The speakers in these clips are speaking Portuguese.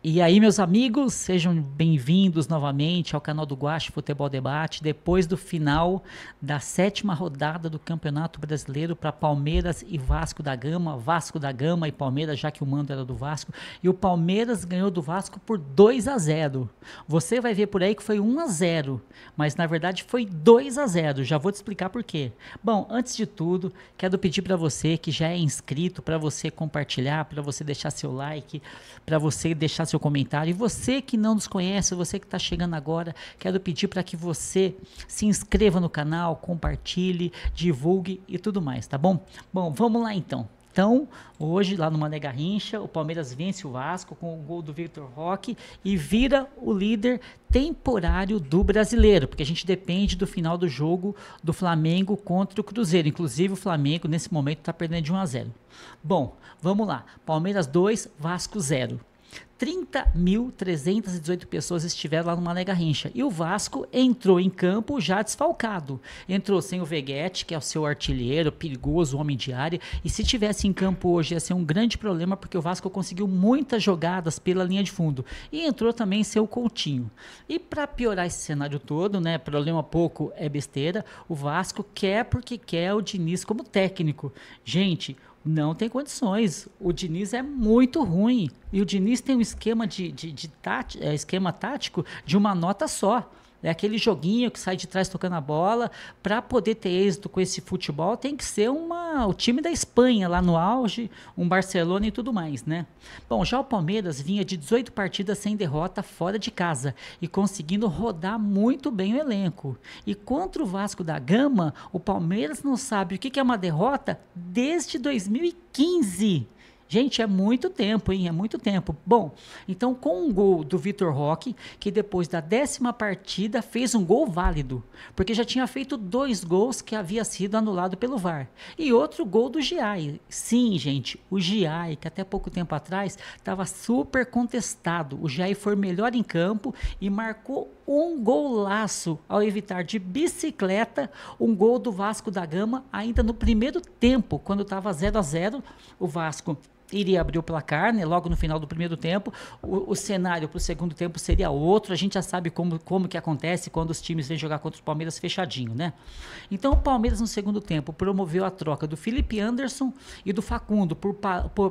E aí, meus amigos, sejam bem-vindos novamente ao canal do Guache Futebol Debate, depois do final da sétima rodada do Campeonato Brasileiro para Palmeiras e Vasco da Gama e Palmeiras, já que o mando era do Vasco, e o Palmeiras ganhou do Vasco por 2-0. Você vai ver por aí que foi 1-0, mas na verdade foi 2-0. Já vou te explicar por quê. Bom, antes de tudo, quero pedir para você que já é inscrito, para você compartilhar, para você deixar seu like, para você deixar seu comentário. E você que não nos conhece, você que está chegando agora, quero pedir para que você se inscreva no canal, compartilhe, divulgue e tudo mais, tá bom? Bom, vamos lá então. Então, hoje lá no Mané Garrincha, o Palmeiras vence o Vasco com o gol do Vitor Roque e vira o líder temporário do Brasileiro, porque a gente depende do final do jogo do Flamengo contra o Cruzeiro. Inclusive, o Flamengo, nesse momento, está perdendo de 1-0. Bom, vamos lá. Palmeiras 2, Vasco 0. 30.318 pessoas estiveram lá no Mané Garrincha. E o Vasco entrou em campo já desfalcado. Entrou sem o Veguete, que é o seu artilheiro, perigoso, homem de área. E se tivesse em campo hoje ia ser um grande problema, porque o Vasco conseguiu muitas jogadas pela linha de fundo. E entrou também seu Coutinho. E para piorar esse cenário todo, né, problema pouco é besteira, o Vasco quer porque quer o Diniz como técnico. Gente, não tem condições. O Diniz é muito ruim. E o Diniz tem um esquema esquema tático de uma nota só. É aquele joguinho que sai de trás tocando a bola. Para poder ter êxito com esse futebol, tem que ser o time da Espanha lá no auge, um Barcelona e tudo mais, né? Bom, já o Palmeiras vinha de 18 partidas sem derrota fora de casa e conseguindo rodar muito bem o elenco. E contra o Vasco da Gama, o Palmeiras não sabe o que é uma derrota desde 2015. Gente, é muito tempo, hein? É muito tempo. Bom, então com um gol do Vitor Roque, que depois da 10ª partida fez um gol válido, porque já tinha feito 2 gols que havia sido anulado pelo VAR. E outro gol do Giai. Sim, gente, o Giai, que até pouco tempo atrás estava super contestado. O Giai foi melhor em campo e marcou um golaço ao evitar de bicicleta um gol do Vasco da Gama ainda no primeiro tempo, quando estava 0-0, o Vasco iria abrir o placar, né, logo no final do primeiro tempo. O cenário para o segundo tempo seria outro. A gente já sabe como que acontece quando os times vêm jogar contra o Palmeiras fechadinho, né? Então o Palmeiras no segundo tempo promoveu a troca do Felipe Anderson e do Facundo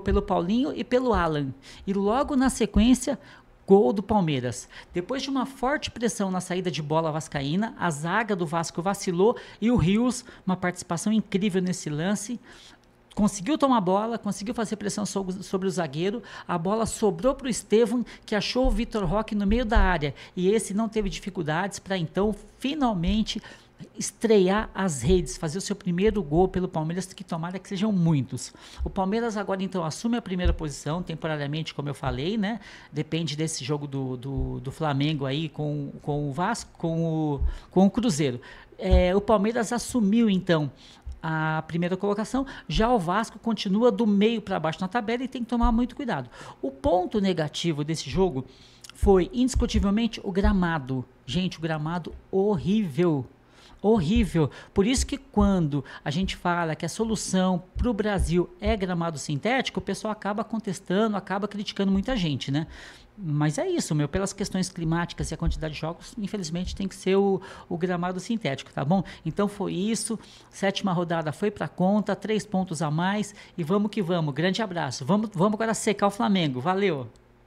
pelo Paulinho e pelo Alan. E logo na sequência, gol do Palmeiras. Depois de uma forte pressão na saída de bola vascaína, a zaga do Vasco vacilou e o Rios, uma participação incrível nesse lance, conseguiu tomar a bola, conseguiu fazer pressão sobre o zagueiro, a bola sobrou para o Estevão, que achou o Vitor Roque no meio da área, e esse não teve dificuldades para então finalmente estrear as redes, fazer o seu primeiro gol pelo Palmeiras, que tomara que sejam muitos. O Palmeiras agora então assume a primeira posição, temporariamente, como eu falei, né? Depende desse jogo do Flamengo aí com o Vasco, com o Cruzeiro. O Palmeiras assumiu então a primeira colocação, já o Vasco continua do meio para baixo na tabela e tem que tomar muito cuidado. O ponto negativo desse jogo foi, indiscutivelmente, o gramado. Gente, o gramado horrível. Horrível. Por isso que quando a gente fala que a solução para o Brasil é gramado sintético, o pessoal acaba contestando, acaba criticando muita gente, né? Mas é isso, pelas questões climáticas e a quantidade de jogos, infelizmente tem que ser o gramado sintético, tá bom? Então foi isso, 7ª rodada foi pra conta, 3 pontos a mais e vamos que vamos, grande abraço. Vamos agora secar o Flamengo, valeu!